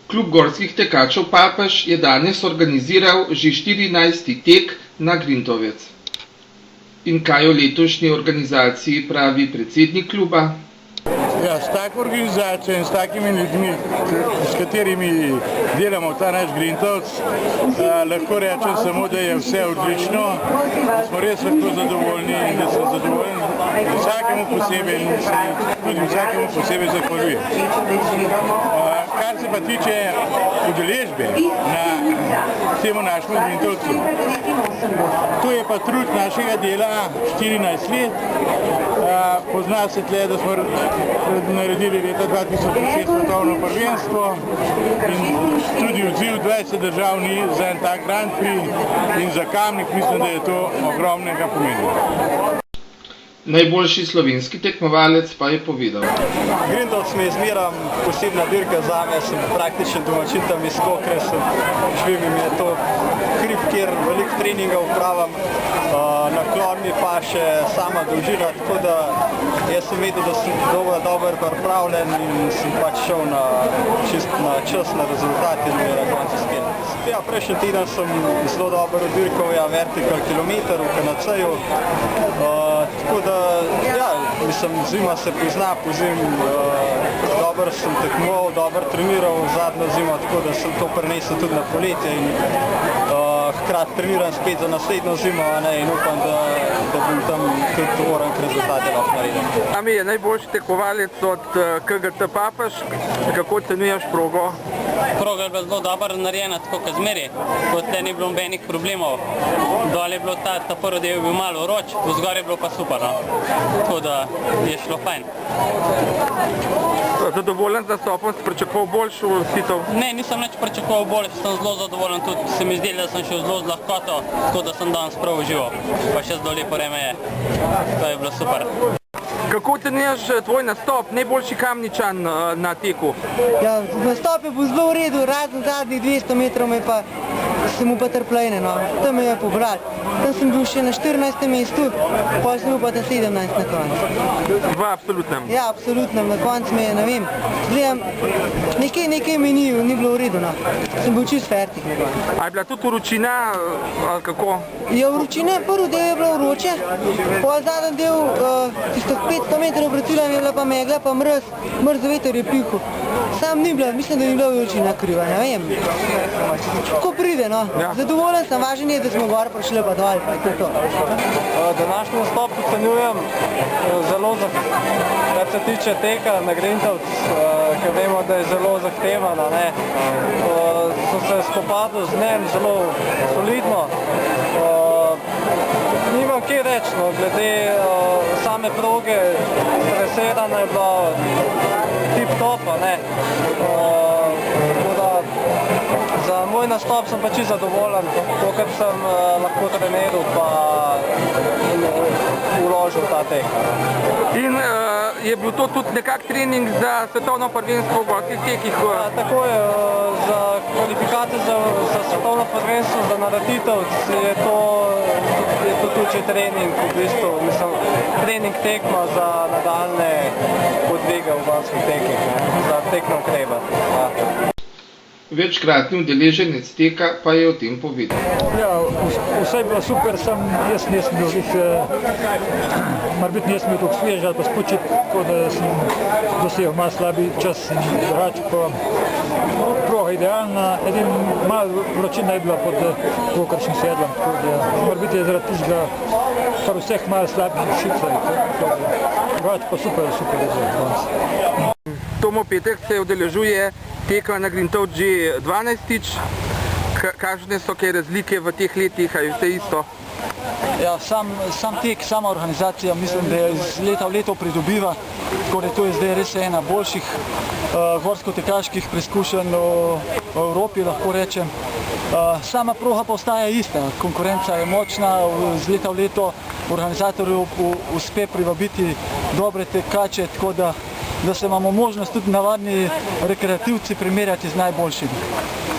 Klub gorskih tekačev Papež je danes organiziral že 14. tek na Grintovec. In kaj o letošnji organizaciji pravi predsednik kluba? Ja, s tako organizacijo in s takimi ljudmi, s katerimi delamo ta naš Grintovec, lahko rečem samo, da je vse odlično, da smo res lahko zadovoljni in da sem zadovoljen vsakemu posebej in se tudi vsakemu posebej zahvaljujem. Kar se pa tiče udeležbe na temu našemu Grintovcu, to je pa trud našega dela 14 let. Pozna se tle, da smo naredili leta 2006 svetovno prvenstvo in tudi odziv 20 držav ni za en tak Grand Prix in za Kamnik mislim, da je to ogromnega pomena. Najboljši slovenski tekmovalec pa je povedal. Grintovec mi je zmeram posebna dirka zame, sem praktičen domačin tam iz Kokre, živim in je to hrib, kjer veliko treninga upravam, naklon mi pa še sama dolžina, tako da jaz sem vedel, da sem dobro pripravljen in sem pač šel na čas, na rezultat in mi je na koncu spel. Ja, prejšnji teden sem zelo dobro dirkal, vertikal kilometer v KNC-ju, tako da, ja, mislim, zima se pozna, po zimi dobro sem tekmoval, dobro treniral zadnjo zimo, tako da sem to prenesel tudi na poletje in hkrati treniram spet za naslednjo zimo in upam, da bom tam tudi orang rezultate lahko naredil. Ami je najboljši tekmovalec od KGT Papež, kako ocenjuješ progo? Proga je bila zelo dobro narejena, tako kot zmeri, kot tle ni bilo nobenih problemov. Dol je bilo ta prvi del je bil malo vroč, vzgor je bilo pa super, no. Tako da je šlo fajn. Zadovoljen z nastopom, si pričakoval boljšo uvrstitev? Ne, nisem nič pričakoval bolj, sem zelo zadovoljen, tudi se mi zdi, da sem šel zelo z lahkoto, tako da sem danes prav užival. Pa še zelo lepo vreme je, to je bilo super. Kako ocenjuješ tvoj nastop, najboljši Kamničan na teku? Ja, nastop je bil zelo v redu, razen zadnjih 200 metrov sem mu pa trplejne, no. Tam me je pobral. Tam sem bil še na 14. mestu, potem sem bil pa na 17 na koncu. V absolutnem? Ja, absolutnem, na koncu me je, ne vem, gledam, nekaj mi ni bilo v redu, no. Sem bil čist fertik na koncu. A je bila tudi vročina, ali kako? Ja, vročina, prvi del je bilo vroče, potem zadnji del, tisto 500 metrov pred ciljem je bila pa megla, pa mrz veter je pihal. Sam ni bila, mislim, da ni bila vročina kriva, ne vem. Ko pride, no. Zadovoljen sem, važen je, da smo gor prišli pa dol, pa je to. Današnji nastop ocenjujem zelo, kar se tiče teka na Grintovec, ker vemo, da je zelo zahtevano, ne. Sem se spopadal z njem zelo solidno. Nimam kaj reči, no, glede same proge, presedana je bila tip-topa, ne. Za moj nastop sem pa čisto zadovoljen, to, kar sem lahko treniral pa uložil ta tek. In je bil to tudi nekak trening za svetovno prvenstvo v gorskih tekih? Ja, tako je, za kvalifikacije za svetovno prvenstvo, za naratitev je to tudi že trening, v bistvu, mislim, trening tekma za nadaljne podvige v gorskih tekih, za tekmo kreba. Ja. Večkratni udeleženec teka pa je o tem povedal. Ja, vse je bilo super, jaz nisem bil morbitno nisem bil tako svež ali pa spočit, tako da sem dosegel malo slabi čas in drugače pa proga idealna, edin malo vročina je bila pod kokršnim sedlom, tako da morbiti je zaradi tistega kar vseh malo slabih šica, drugače pa super je danes. Tomo Petek se udeležuje teka na Grintovec že 12-tič. Kakšne so kaj razlike v teh letih, ali je vse isto? Ja, sam tek, sama organizacija, mislim, da je iz leta v leto pridobiva, tako da to je zdaj res ena boljših gorsko-tekaških preizkušenj v Evropi, lahko rečem. Sama proga pa ostaja ista, konkurenca je močna, iz leta v leto organizatorju uspe privabiti dobre tekače, tako da se imamo možnost tudi navadni rekreativci primerjati z najboljšimi.